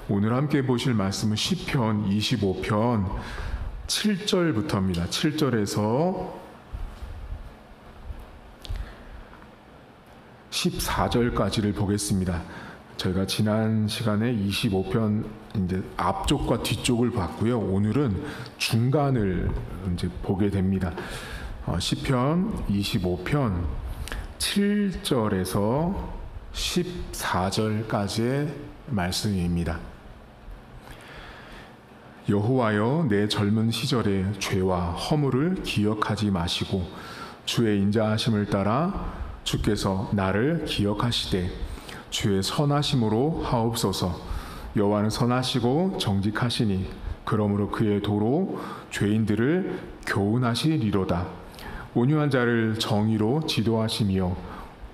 오늘 함께 보실 말씀은 시편 25편 7절부터입니다. 7절에서 14절까지를 보겠습니다. 저희가 지난 시간에 25편 이제 앞쪽과 뒤쪽을 봤고요. 오늘은 중간을 이제 보게 됩니다. 시편 25편 7절에서 14절까지의 말씀입니다. 여호와여, 내 젊은 시절의 죄와 허물을 기억하지 마시고 주의 인자하심을 따라 주께서 나를 기억하시되 주의 선하심으로 하옵소서. 여호와는 선하시고 정직하시니 그러므로 그의 도로 죄인들을 교훈하시리로다. 온유한 자를 정의로 지도하시며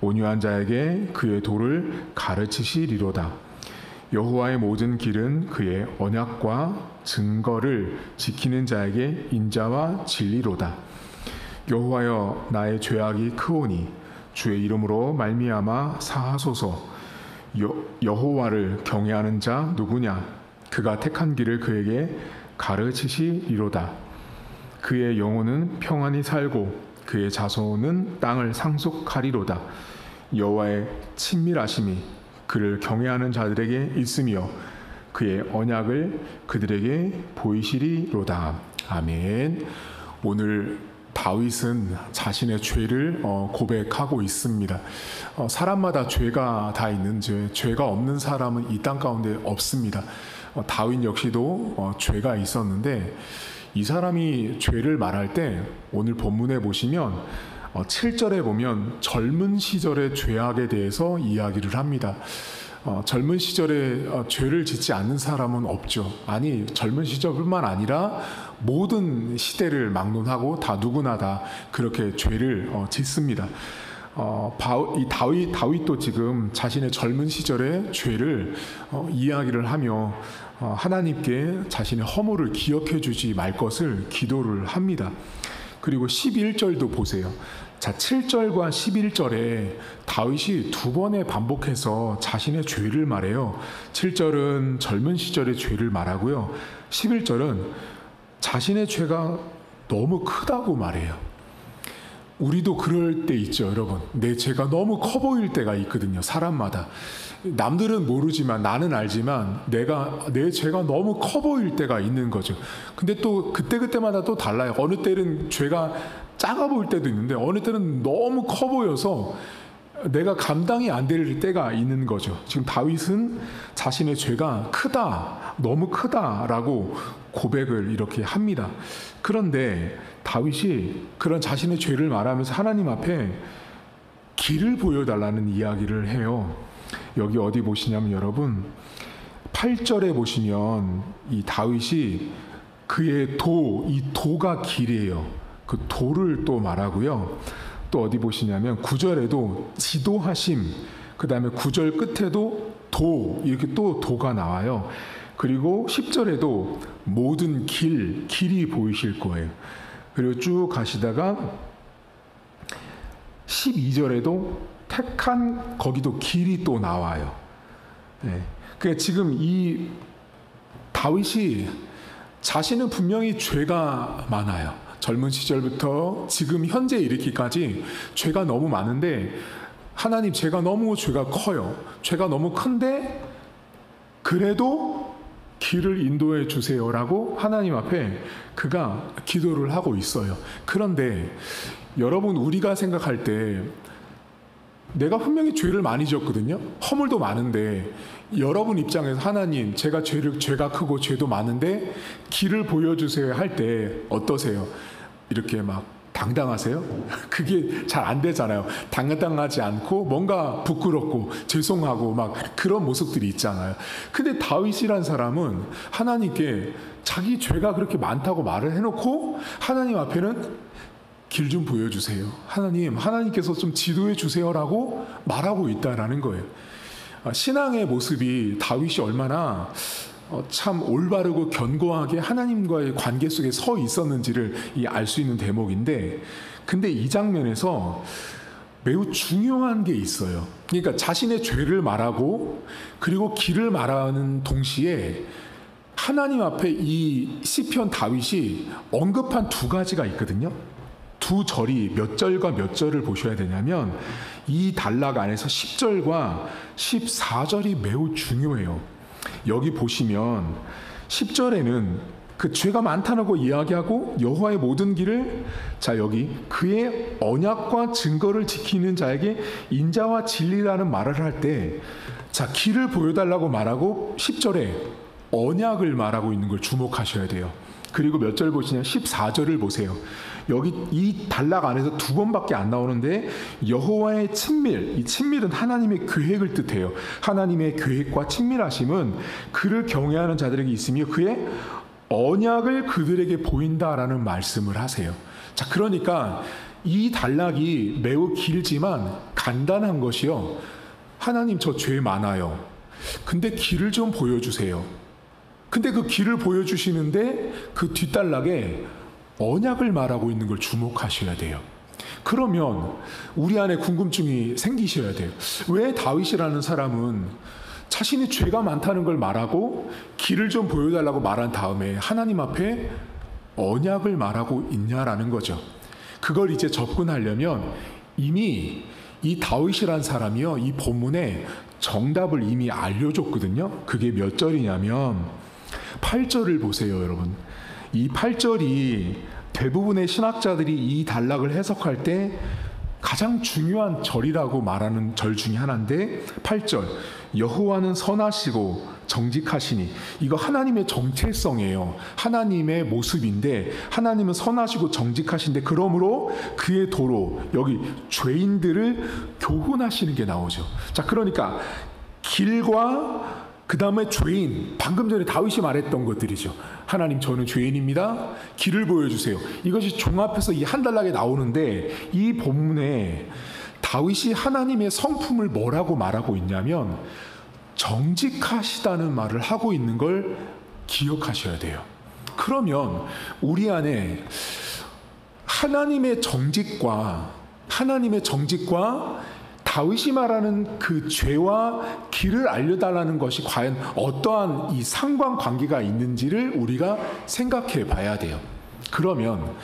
온유한 자에게 그의 도를 가르치시리로다. 여호와의 모든 길은 그의 언약과 증거를 지키는 자에게 인자와 진리로다. 여호와여, 나의 죄악이 크오니 주의 이름으로 말미암아 사하소서. 여호와를 경외하는 자 누구냐? 그가 택한 길을 그에게 가르치시리로다. 그의 영혼은 평안히 살고 그의 자손은 땅을 상속하리로다. 여호와의 친밀하심이 그를 경외하는 자들에게 있으며 그의 언약을 그들에게 보이시리로다. 아멘. 오늘 다윗은 자신의 죄를 고백하고 있습니다. 사람마다 죄가 다 있는지 죄가 없는 사람은 이 땅 가운데 없습니다. 다윗 역시도 죄가 있었는데 이 사람이 죄를 말할 때 오늘 본문에 보시면 7절에 보면 젊은 시절의 죄악에 대해서 이야기를 합니다. 젊은 시절에 죄를 짓지 않는 사람은 없죠. 아니, 젊은 시절뿐만 아니라 모든 시대를 막론하고 다 누구나 다 그렇게 죄를 짓습니다. 다윗도 지금 자신의 젊은 시절의 죄를 이야기를 하며 하나님께 자신의 허물을 기억해 주지 말 것을 기도를 합니다. 그리고 11절도 보세요. 자, 7절과 11절에 다윗이 두 번에 반복해서 자신의 죄를 말해요. 7절은 젊은 시절의 죄를 말하고요. 11절은 자신의 죄가 너무 크다고 말해요. 우리도 그럴 때 있죠, 여러분. 내 죄가 너무 커 보일 때가 있거든요, 사람마다. 남들은 모르지만 나는 알지만 내 죄가 너무 커 보일 때가 있는 거죠. 근데 또 그때마다 또 달라요. 어느 때는 죄가 작아 보일 때도 있는데 어느 때는 너무 커 보여서 내가 감당이 안 될 때가 있는 거죠. 지금 다윗은 자신의 죄가 크다, 너무 크다라고 고백을 이렇게 합니다. 그런데 다윗이 그런 자신의 죄를 말하면서 하나님 앞에 길을 보여달라는 이야기를 해요. 여기 어디 보시냐면 여러분 8절에 보시면 이 다윗이 그의 이 도가 길이에요. 그 도를 또 말하고요. 또 어디 보시냐면 9절에도 지도하심, 그 다음에 9절 끝에도 이렇게 또 도가 나와요. 그리고 10절에도 모든 길이 보이실 거예요. 그리고 쭉 가시다가 12절에도 택한 거기도 길이 또 나와요. 네. 그러니까 지금 이 다윗이 자신은 분명히 죄가 많아요. 젊은 시절부터 지금 현재 이르기까지 죄가 너무 많은데 하나님, 죄가 커요. 죄가 너무 큰데 그래도 길을 인도해 주세요라고 하나님 앞에 그가 기도를 하고 있어요. 그런데 여러분, 우리가 생각할 때 내가 분명히 죄를 많이 지었거든요. 허물도 많은데 여러분 입장에서 하나님, 제가 죄가 크고 죄도 많은데 길을 보여주세요 할 때 어떠세요? 이렇게 막 당당하세요? 그게 잘 안 되잖아요. 당당하지 않고 뭔가 부끄럽고 죄송하고 막 그런 모습들이 있잖아요. 근데 다윗이란 사람은 하나님께 자기 죄가 그렇게 많다고 말을 해놓고 하나님 앞에는 길 좀 보여주세요. 하나님께서 좀 지도해 주세요라고 말하고 있다라는 거예요. 신앙의 모습이 다윗이 얼마나 참 올바르고 견고하게 하나님과의 관계 속에 서 있었는지를 알 수 있는 대목인데, 근데 이 장면에서 매우 중요한 게 있어요. 그러니까 자신의 죄를 말하고 그리고 길을 말하는 동시에 하나님 앞에 이 시편 다윗이 언급한 두 가지가 있거든요. 두 절이 몇 절과 몇 절을 보셔야 되냐면 이 단락 안에서 10절과 14절이 매우 중요해요. 여기 보시면 10절에는 그 죄가 많다는 거 이야기하고 여호와의 모든 길을, 자 여기 그의 언약과 증거를 지키는 자에게 인자와 진리라는 말을 할 때, 자 길을 보여달라고 말하고 10절에 언약을 말하고 있는 걸 주목하셔야 돼요. 그리고 몇 절 보시냐, 14절을 보세요. 여기 이 단락 안에서 두 번밖에 안 나오는데 여호와의 친밀, 이 친밀은 하나님의 계획을 뜻해요. 하나님의 계획과 친밀하심은 그를 경외하는 자들에게 있으며 그의 언약을 그들에게 보인다라는 말씀을 하세요. 자, 그러니까 이 단락이 매우 길지만 간단한 것이요. 하나님 저 죄 많아요. 근데 길을 좀 보여주세요. 근데 그 길을 보여주시는데 그 뒷단락에 언약을 말하고 있는 걸 주목하셔야 돼요. 그러면 우리 안에 궁금증이 생기셔야 돼요. 왜 다윗이라는 사람은 자신이 죄가 많다는 걸 말하고 길을 좀 보여달라고 말한 다음에 하나님 앞에 언약을 말하고 있냐라는 거죠. 그걸 이제 접근하려면 이미 이 다윗이란 사람이요, 이 본문에 정답을 이미 알려줬거든요. 그게 몇 절이냐면 8절을 보세요, 여러분. 이 8절이 대부분의 신학자들이 이 단락을 해석할 때 가장 중요한 절이라고 말하는 절 중에 하나인데, 8절 여호와는 선하시고 정직하시니, 이거 하나님의 정체성이에요. 하나님의 모습인데 하나님은 선하시고 정직하신데 그러므로 그의 도로, 여기 죄인들을 교훈하시는 게 나오죠. 자, 그러니까 길과 그 다음에 죄인, 방금 전에 다윗이 말했던 것들이죠. 하나님 저는 죄인입니다. 길을 보여주세요. 이것이 종합해서 이 한 단락에 나오는데, 이 본문에 다윗이 하나님의 성품을 뭐라고 말하고 있냐면 정직하시다는 말을 하고 있는 걸 기억하셔야 돼요. 그러면 우리 안에 하나님의 정직과 다윗이 말하는 그 죄와 길을 알려달라는 것이 과연 어떠한 이 상관관계가 있는지를 우리가 생각해 봐야 돼요. 그러면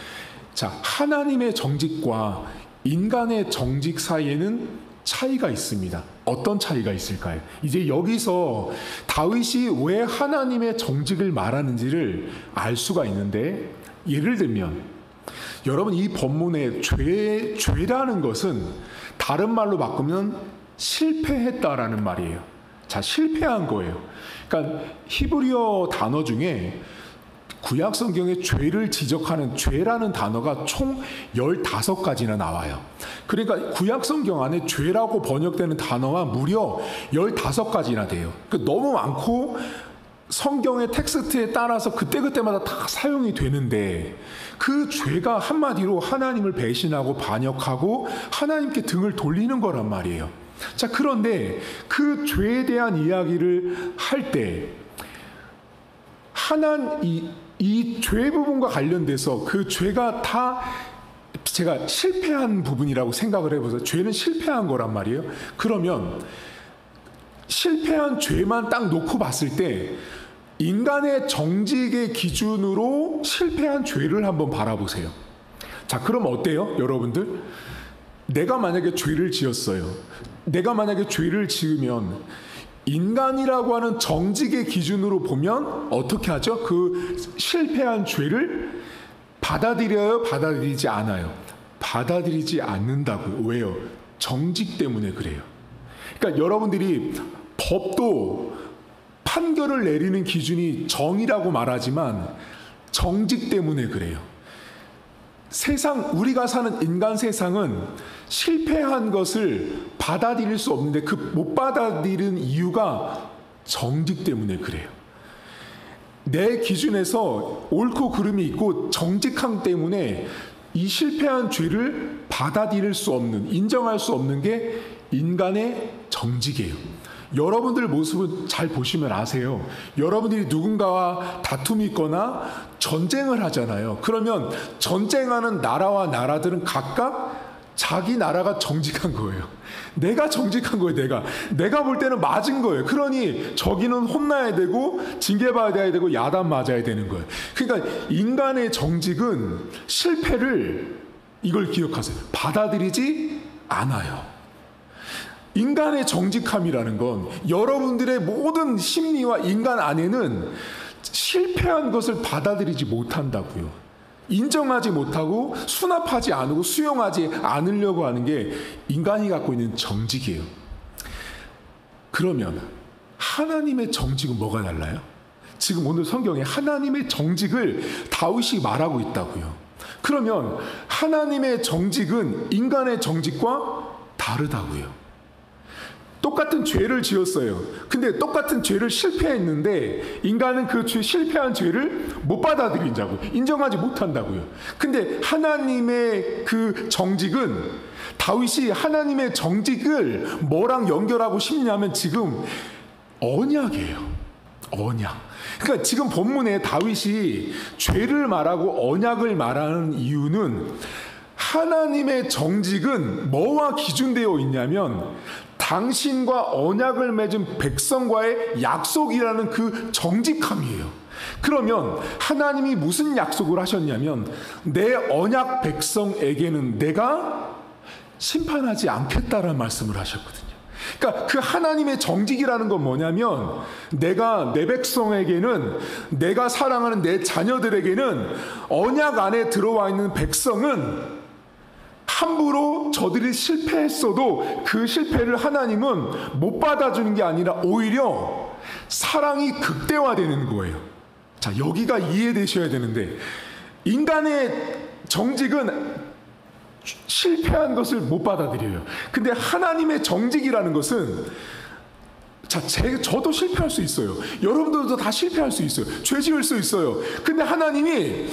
자, 하나님의 정직과 인간의 정직 사이에는 차이가 있습니다. 어떤 차이가 있을까요? 이제 여기서 다윗이 왜 하나님의 정직을 말하는지를 알 수가 있는데, 예를 들면 여러분 이 본문의 죄라는 것은 다른 말로 바꾸면 실패했다라는 말이에요. 자, 실패한 거예요. 그러니까 히브리어 단어 중에 구약 성경에 죄를 지적하는 죄라는 단어가 총 15가지나 나와요. 그러니까 구약 성경 안에 죄라고 번역되는 단어가 무려 15가지나 돼요. 그러니까 너무 많고 성경의 텍스트에 따라서 그때그때마다 다 사용이 되는데, 그 죄가 한마디로 하나님을 배신하고 반역하고 하나님께 등을 돌리는 거란 말이에요. 자, 그런데 그 죄에 대한 이야기를 할 때 이 죄 부분과 관련돼서 그 죄가 다 제가 실패한 부분이라고 생각을 해보세요. 죄는 실패한 거란 말이에요. 그러면 실패한 죄만 딱 놓고 봤을 때 인간의 정직의 기준으로 실패한 죄를 한번 바라보세요. 자, 그럼 어때요, 여러분들? 내가 만약에 죄를 지었어요. 내가 만약에 죄를 지으면 인간이라고 하는 정직의 기준으로 보면 어떻게 하죠? 그 실패한 죄를 받아들여요? 받아들이지 않아요? 받아들이지 않는다고요. 왜요? 정직 때문에 그래요. 그러니까 여러분들이 법도 판결을 내리는 기준이 정의라고 말하지만 정직 때문에 그래요. 우리가 사는 인간 세상은 실패한 것을 받아들일 수 없는데 그 못 받아들이는 이유가 정직 때문에 그래요. 내 기준에서 옳고 그름이 있고 정직함 때문에 이 실패한 죄를 받아들일 수 없는, 인정할 수 없는 게 인간의 정직이에요. 여러분들 모습은 잘 보시면 아세요. 여러분들이 누군가와 다툼이 있거나 전쟁을 하잖아요. 그러면 전쟁하는 나라와 나라들은 각각 자기 나라가 정직한 거예요. 내가 정직한 거예요. 내가 볼 때는 맞은 거예요. 그러니 저기는 혼나야 되고 징계받아야 되고 야단 맞아야 되는 거예요. 그러니까 인간의 정직은 실패를, 이걸 기억하세요, 받아들이지 않아요. 인간의 정직함이라는 건 여러분들의 모든 심리와 인간 안에는 실패한 것을 받아들이지 못한다고요. 인정하지 못하고 수납하지 않고 수용하지 않으려고 하는 게 인간이 갖고 있는 정직이에요. 그러면 하나님의 정직은 뭐가 달라요? 지금 오늘 성경에 하나님의 정직을 다윗이 말하고 있다고요. 그러면 하나님의 정직은 인간의 정직과 다르다고요. 똑같은 죄를 지었어요. 근데 똑같은 죄를 실패했는데 인간은 그 실패한 죄를 못 받아들인다고, 인정하지 못한다고요. 근데 하나님의 그 정직은, 다윗이 하나님의 정직을 뭐랑 연결하고 싶냐면 지금 언약이에요. 언약. 그러니까 지금 본문에 다윗이 죄를 말하고 언약을 말하는 이유는 하나님의 정직은 뭐와 기준되어 있냐면 당신과 언약을 맺은 백성과의 약속이라는 그 정직함이에요. 그러면 하나님이 무슨 약속을 하셨냐면 내 언약 백성에게는 내가 심판하지 않겠다라는 말씀을 하셨거든요. 그러니까 그 하나님의 정직이라는 건 뭐냐면 내가 내 백성에게는, 내가 사랑하는 내 자녀들에게는, 언약 안에 들어와 있는 백성은 함부로 저들이 실패했어도 그 실패를 하나님은 못 받아주는 게 아니라 오히려 사랑이 극대화되는 거예요. 자, 여기가 이해되셔야 되는데, 인간의 정직은 실패한 것을 못 받아들여요. 근데 하나님의 정직이라는 것은, 자, 저도 실패할 수 있어요. 여러분들도 다 실패할 수 있어요. 죄 지을 수 있어요. 근데 하나님이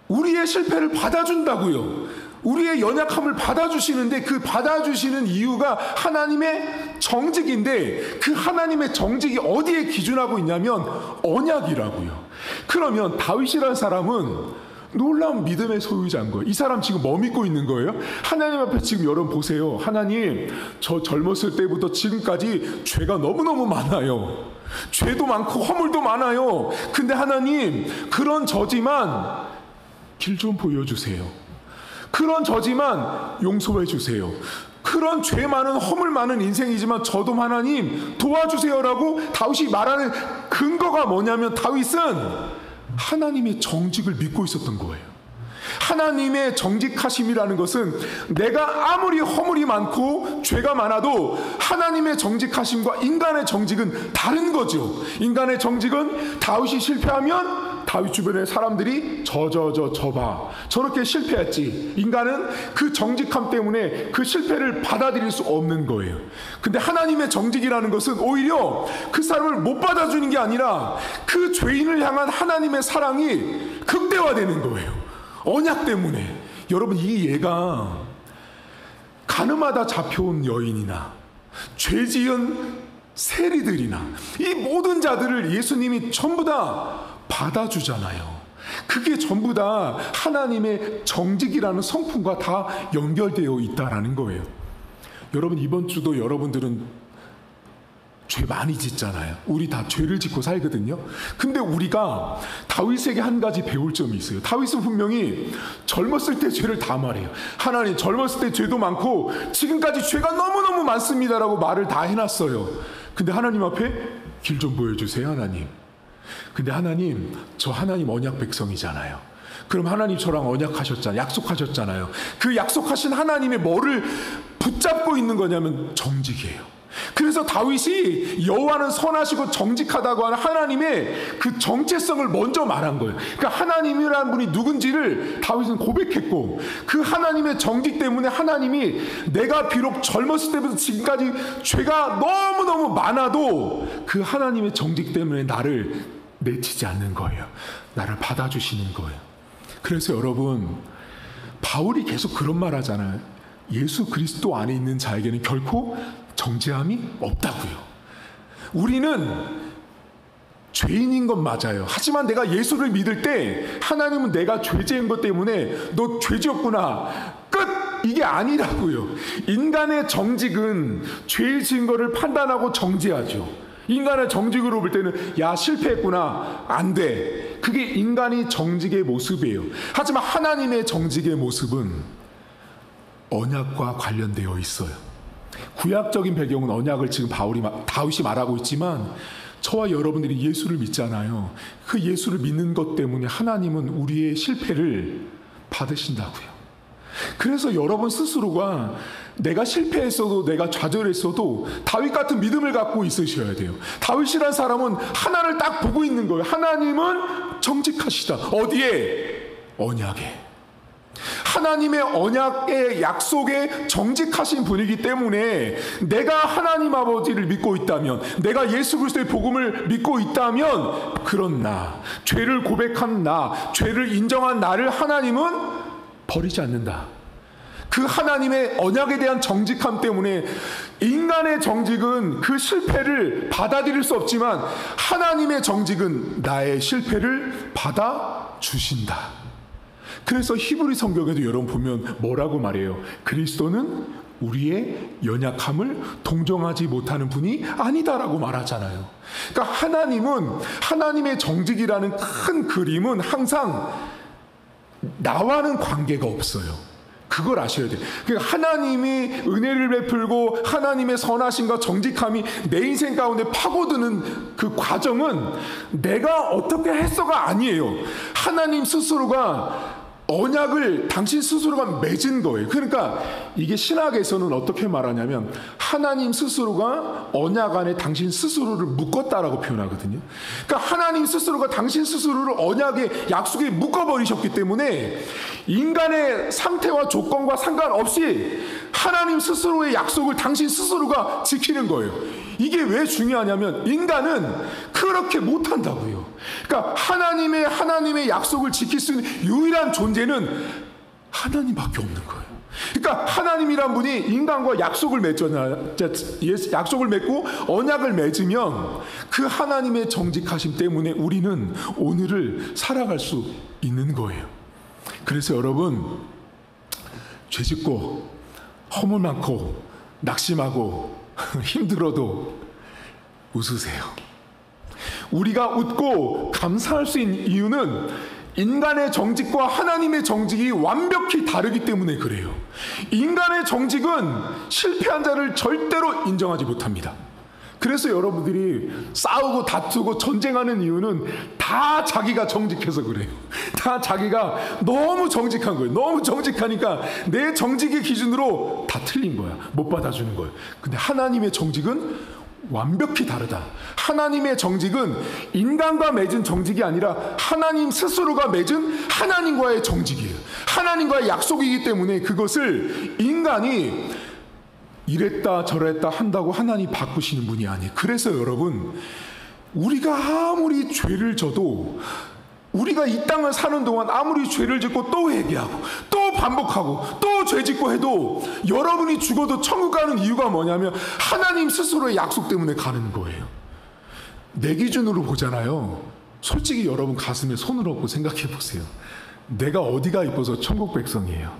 우리의 실패를 받아준다고요. 우리의 연약함을 받아주시는데 그 받아주시는 이유가 하나님의 정직인데, 그 하나님의 정직이 어디에 기준하고 있냐면 언약이라고요. 그러면 다윗이라는 사람은 놀라운 믿음의 소유자인 거예요. 이 사람 지금 뭐 믿고 있는 거예요? 하나님 앞에 지금 여러분 보세요. 하나님, 저 젊었을 때부터 지금까지 죄가 너무너무 많아요. 죄도 많고 허물도 많아요. 근데 하나님, 그런 저지만 길 좀 보여주세요. 그런 저지만 용서해 주세요. 그런 죄 많은 허물 많은 인생이지만 저도 하나님 도와주세요라고 다윗이 말하는 근거가 뭐냐면 다윗은 하나님의 정직을 믿고 있었던 거예요. 하나님의 정직하심이라는 것은 내가 아무리 허물이 많고 죄가 많아도 하나님의 정직하심과 인간의 정직은 다른 거죠. 인간의 정직은 다윗이 실패하면 다윗 주변의 사람들이 저봐 저렇게 실패했지. 인간은 그 정직함 때문에 그 실패를 받아들일 수 없는 거예요. 근데 하나님의 정직이라는 것은 오히려 그 사람을 못 받아주는 게 아니라 그 죄인을 향한 하나님의 사랑이 극대화되는 거예요. 언약 때문에. 여러분, 이 예가 가늠하다 잡혀온 여인이나 죄 지은 세리들이나 이 모든 자들을 예수님이 전부 다 받아주잖아요. 그게 전부 다 하나님의 정직이라는 성품과 다 연결되어 있다라는 거예요. 여러분, 이번 주도 여러분들은 죄 많이 짓잖아요. 우리 다 죄를 짓고 살거든요. 근데 우리가 다윗에게 한 가지 배울 점이 있어요. 다윗은 분명히 젊었을 때 죄를 다 말해요. 하나님, 젊었을 때 죄도 많고 지금까지 죄가 너무너무 많습니다라고 말을 다 해놨어요. 근데 하나님 앞에 길 좀 보여주세요, 하나님. 근데 하나님, 저 하나님 언약 백성이잖아요. 그럼 하나님 저랑 언약하셨잖아요. 약속하셨잖아요. 그 약속하신 하나님의 뭐를 붙잡고 있는 거냐면 정직이에요. 그래서 다윗이 여호와는 선하시고 정직하다고 하는 하나님의 그 정체성을 먼저 말한 거예요. 그러니까 하나님이라는 분이 누군지를 다윗은 고백했고, 그 하나님의 정직 때문에 하나님이 내가 비록 젊었을 때부터 지금까지 죄가 너무너무 많아도 그 하나님의 정직 때문에 나를 내치지 않는 거예요. 나를 받아주시는 거예요. 그래서 여러분, 바울이 계속 그런 말 하잖아요. 예수 그리스도 안에 있는 자에게는 결코 정죄함이 없다고요. 우리는 죄인인 건 맞아요. 하지만 내가 예수를 믿을 때 하나님은 내가 죄 지은 것 때문에 너 죄 지었구나, 끝! 이게 아니라고요. 인간의 정직은 죄의 증거를 판단하고 정죄하죠. 인간의 정직으로 볼 때는 야 실패했구나 안 돼. 그게 인간이 정직의 모습이에요. 하지만 하나님의 정직의 모습은 언약과 관련되어 있어요. 구약적인 배경은 언약을 지금 다윗이 말하고 있지만 저와 여러분들이 예수를 믿잖아요. 그 예수를 믿는 것 때문에 하나님은 우리의 실패를 받으신다고요. 그래서 여러분 스스로가 내가 실패했어도 내가 좌절했어도 다윗 같은 믿음을 갖고 있으셔야 돼요. 다윗이란 사람은 하나를 딱 보고 있는 거예요. 하나님은 정직하시다. 어디에? 언약에. 하나님의 언약의 약속에 정직하신 분이기 때문에 내가 하나님 아버지를 믿고 있다면, 내가 예수 그리스도의 복음을 믿고 있다면, 그런 나, 죄를 고백한 나, 죄를 인정한 나를 하나님은 버리지 않는다. 그 하나님의 언약에 대한 정직함 때문에 인간의 정직은 그 실패를 받아들일 수 없지만 하나님의 정직은 나의 실패를 받아주신다. 그래서 히브리 성경에도 여러분 보면 뭐라고 말해요? 그리스도는 우리의 연약함을 동정하지 못하는 분이 아니다라고 말하잖아요. 그러니까 하나님은, 하나님의 정직이라는 큰 그림은 항상 나와는 관계가 없어요. 그걸 아셔야 돼요. 그러니까 하나님이 은혜를 베풀고 하나님의 선하심과 정직함이 내 인생 가운데 파고드는 그 과정은 내가 어떻게 했어가 아니에요. 하나님 스스로가 언약을 당신 스스로가 맺은 거예요. 그러니까 이게 신학에서는 어떻게 말하냐면 하나님 스스로가 언약 안에 당신 스스로를 묶었다라고 표현하거든요. 그러니까 하나님 스스로가 당신 스스로를 언약의 약속에 묶어버리셨기 때문에 인간의 상태와 조건과 상관없이 하나님 스스로의 약속을 당신 스스로가 지키는 거예요. 이게 왜 중요하냐면 인간은 그렇게 못한다고요. 그러니까 하나님의 약속을 지킬 수 있는 유일한 존재는 하나님밖에 없는 거예요. 그러니까 하나님이란 분이 인간과 약속을 맺잖아요. 약속을 맺고 언약을 맺으면 그 하나님의 정직하심 때문에 우리는 오늘을 살아갈 수 있는 거예요. 그래서 여러분, 죄짓고 허물 많고 낙심하고 힘들어도 웃으세요. 우리가 웃고 감사할 수 있는 이유는 인간의 정직과 하나님의 정직이 완벽히 다르기 때문에 그래요. 인간의 정직은 실패한 자를 절대로 인정하지 못합니다. 그래서 여러분들이 싸우고 다투고 전쟁하는 이유는 다 자기가 정직해서 그래요. 다 자기가 너무 정직한 거예요. 너무 정직하니까 내 정직의 기준으로 다 틀린 거야. 못 받아주는 거예요. 근데 하나님의 정직은 완벽히 다르다. 하나님의 정직은 인간과 맺은 정직이 아니라 하나님 스스로가 맺은 하나님과의 정직이에요. 하나님과의 약속이기 때문에 그것을 인간이 이랬다 저랬다 한다고 하나님 바꾸시는 분이 아니에요. 그래서 여러분, 우리가 아무리 죄를 져도 우리가 이 땅을 사는 동안 아무리 죄를 짓고 또 회개하고 또 반복하고 또 죄 짓고 해도 여러분이 죽어도 천국 가는 이유가 뭐냐면 하나님 스스로의 약속 때문에 가는 거예요. 내 기준으로 보잖아요. 솔직히 여러분 가슴에 손을 얹고 생각해 보세요. 내가 어디가 이뻐서 천국 백성이에요?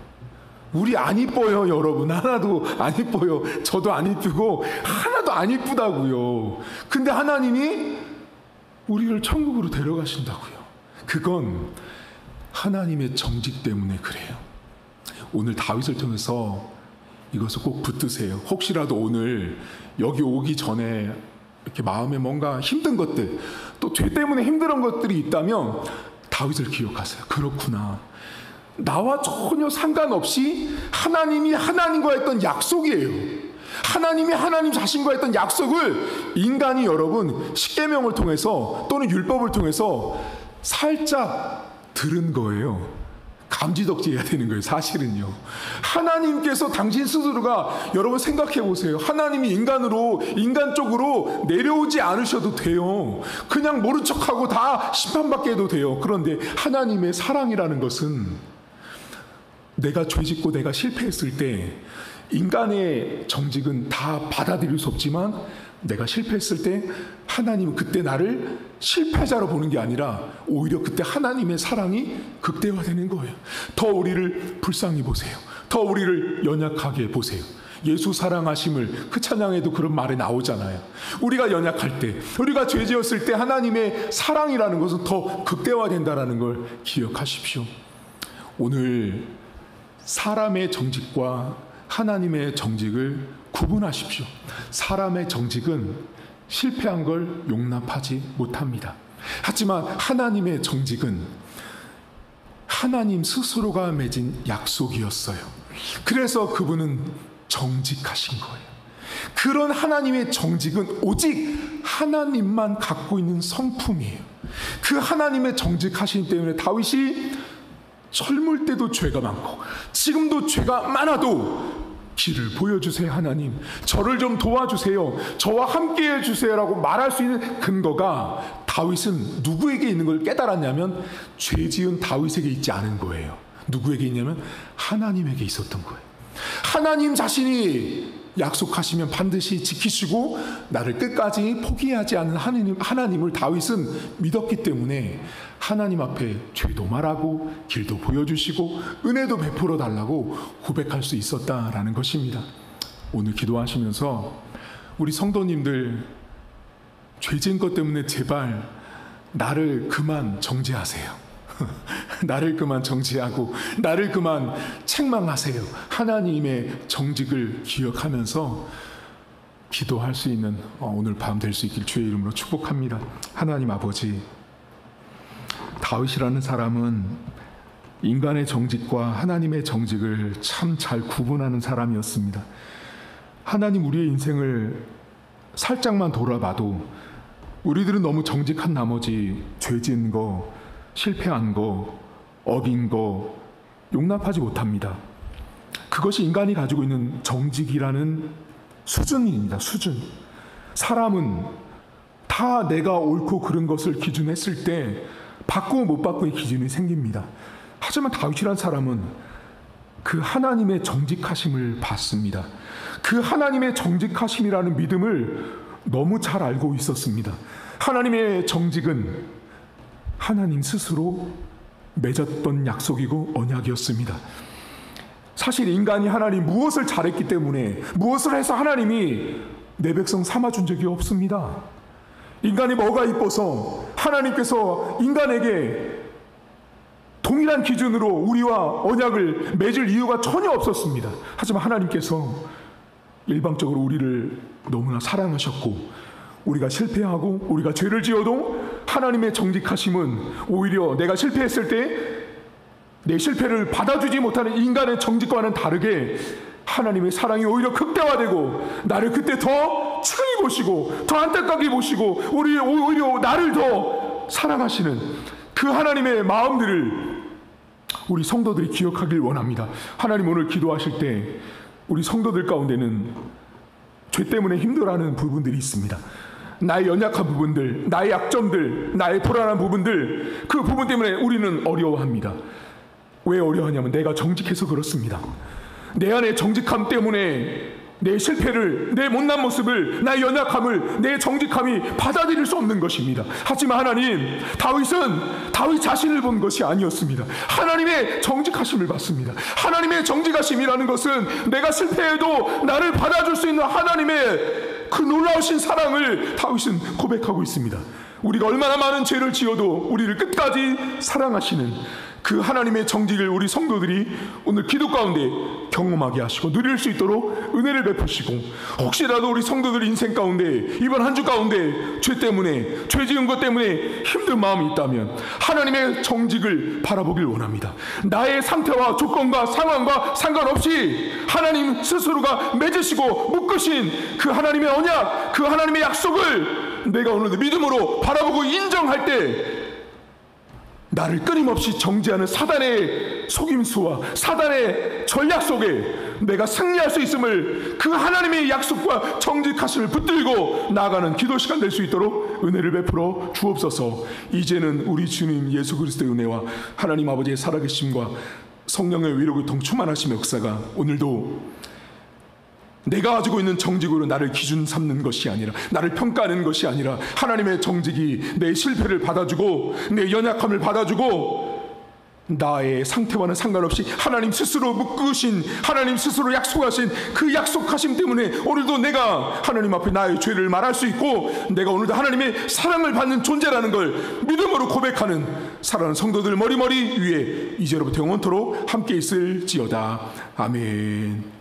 우리 안 이뻐요, 여러분. 하나도 안 이뻐요. 저도 안 이쁘고 하나도 안 이쁘다고요. 근데 하나님이 우리를 천국으로 데려가신다고요. 그건 하나님의 정직 때문에 그래요. 오늘 다윗을 통해서 이것을 꼭 붙드세요. 혹시라도 오늘 여기 오기 전에 이렇게 마음에 뭔가 힘든 것들, 또 죄 때문에 힘든 것들이 있다면 다윗을 기억하세요. 그렇구나. 나와 전혀 상관없이 하나님이 하나님과 했던 약속이에요. 하나님이 하나님 자신과 했던 약속을 인간이 여러분 십계명을 통해서 또는 율법을 통해서 살짝 들은 거예요. 감지덕지 해야 되는 거예요. 사실은요. 하나님께서 당신 스스로가, 여러분 생각해 보세요. 하나님이 인간 쪽으로 내려오지 않으셔도 돼요. 그냥 모른 척하고 다 심판받게 해도 돼요. 그런데 하나님의 사랑이라는 것은 내가 죄짓고 내가 실패했을 때 인간의 정직은 다 받아들일 수 없지만 내가 실패했을 때 하나님은 그때 나를 실패자로 보는 게 아니라 오히려 그때 하나님의 사랑이 극대화되는 거예요. 더 우리를 불쌍히 보세요. 더 우리를 연약하게 보세요. 예수 사랑하심을, 그 찬양에도 그런 말이 나오잖아요. 우리가 연약할 때, 우리가 죄 지었을 때 하나님의 사랑이라는 것은 더 극대화된다는 걸 기억하십시오. 오늘 사람의 정직과 하나님의 정직을 구분하십시오. 사람의 정직은 실패한 걸 용납하지 못합니다. 하지만 하나님의 정직은 하나님 스스로가 맺은 약속이었어요. 그래서 그분은 정직하신 거예요. 그런 하나님의 정직은 오직 하나님만 갖고 있는 성품이에요. 그 하나님의 정직하심 때문에 다윗이 젊을 때도 죄가 많고 지금도 죄가 많아도 길을 보여주세요 하나님, 저를 좀 도와주세요, 저와 함께 해주세요라고 말할 수 있는 근거가 다윗은 누구에게 있는 걸 깨달았냐면 죄 지은 다윗에게 있지 않은 거예요. 누구에게 있냐면 하나님에게 있었던 거예요. 하나님 자신이 약속하시면 반드시 지키시고 나를 끝까지 포기하지 않는 하나님을 다윗은 믿었기 때문에 하나님 앞에 죄도 말하고 길도 보여주시고 은혜도 베풀어 달라고 고백할 수 있었다라는 것입니다. 오늘 기도하시면서 우리 성도님들 죄 지은 것 때문에 제발 나를 그만 정죄하세요. 나를 그만 정죄하고 나를 그만 책망하세요. 하나님의 정직을 기억하면서 기도할 수 있는 오늘 밤 될 수 있길 주의 이름으로 축복합니다. 하나님 아버지, 다윗이라는 사람은 인간의 정직과 하나님의 정직을 참 잘 구분하는 사람이었습니다. 하나님, 우리의 인생을 살짝만 돌아봐도 우리들은 너무 정직한 나머지 죄 지은 거, 실패한 거, 어긴 거 용납하지 못합니다. 그것이 인간이 가지고 있는 정직이라는 수준입니다. 수준. 사람은 다 내가 옳고 그른 것을 기준했을 때 받고 못 받고의 기준이 생깁니다. 하지만 다윗이란 사람은 그 하나님의 정직하심을 받습니다. 그 하나님의 정직하심이라는 믿음을 너무 잘 알고 있었습니다. 하나님의 정직은 하나님 스스로 맺었던 약속이고 언약이었습니다. 사실 인간이 하나님 무엇을 잘했기 때문에, 무엇을 해서 하나님이 내 백성 삼아준 적이 없습니다. 인간이 뭐가 이뻐서 하나님께서 인간에게 동일한 기준으로 우리와 언약을 맺을 이유가 전혀 없었습니다. 하지만 하나님께서 일방적으로 우리를 너무나 사랑하셨고, 우리가 실패하고 우리가 죄를 지어도 하나님의 정직하심은 오히려 내가 실패했을 때 내 실패를 받아주지 못하는 인간의 정직과는 다르게 하나님의 사랑이 오히려 극대화되고 나를 그때 더 친히 보시고 더 안타깝게 보시고 오히려 나를 더 사랑하시는 그 하나님의 마음들을 우리 성도들이 기억하길 원합니다. 하나님, 오늘 기도하실 때 우리 성도들 가운데는 죄 때문에 힘들어하는 부분들이 있습니다. 나의 연약한 부분들, 나의 약점들, 나의 불안한 부분들, 그 부분 때문에 우리는 어려워합니다. 왜 어려워하냐면 내가 정직해서 그렇습니다. 내 안의 정직함 때문에 내 실패를, 내 못난 모습을, 나의 연약함을 내 정직함이 받아들일 수 없는 것입니다. 하지만 하나님, 다윗은 다윗 자신을 본 것이 아니었습니다. 하나님의 정직하심을 받습니다. 하나님의 정직하심이라는 것은 내가 실패해도 나를 받아줄 수 있는 하나님의 그 놀라우신 사랑을 다윗은 고백하고 있습니다. 우리가 얼마나 많은 죄를 지어도 우리를 끝까지 사랑하시는 그 하나님의 정직을 우리 성도들이 오늘 기도 가운데 경험하게 하시고 누릴 수 있도록 은혜를 베푸시고, 혹시라도 우리 성도들 인생 가운데 이번 한 주 가운데 죄 때문에, 죄 지은 것 때문에 힘든 마음이 있다면 하나님의 정직을 바라보길 원합니다. 나의 상태와 조건과 상황과 상관없이 하나님 스스로가 맺으시고 묶으신 그 하나님의 언약, 그 하나님의 약속을 내가 오늘도 믿음으로 바라보고 인정할 때 나를 끊임없이 정죄하는 사단의 속임수와 사단의 전략 속에 내가 승리할 수 있음을, 그 하나님의 약속과 정직하심을 붙들고 나아가는 기도 시간 될 수 있도록 은혜를 베풀어 주옵소서. 이제는 우리 주님 예수 그리스도의 은혜와 하나님 아버지의 살아계심과 성령의 위로 교통 충만하심의 역사가 오늘도 내가 가지고 있는 정직으로 나를 기준 삼는 것이 아니라, 나를 평가하는 것이 아니라, 하나님의 정직이 내 실패를 받아주고 내 연약함을 받아주고 나의 상태와는 상관없이 하나님 스스로 묶으신, 하나님 스스로 약속하신 그 약속하심 때문에 오늘도 내가 하나님 앞에 나의 죄를 말할 수 있고, 내가 오늘도 하나님의 사랑을 받는 존재라는 걸 믿음으로 고백하는 사랑하는 성도들 머리머리 위에 이제로부터 영원토록 함께 있을지어다. 아멘.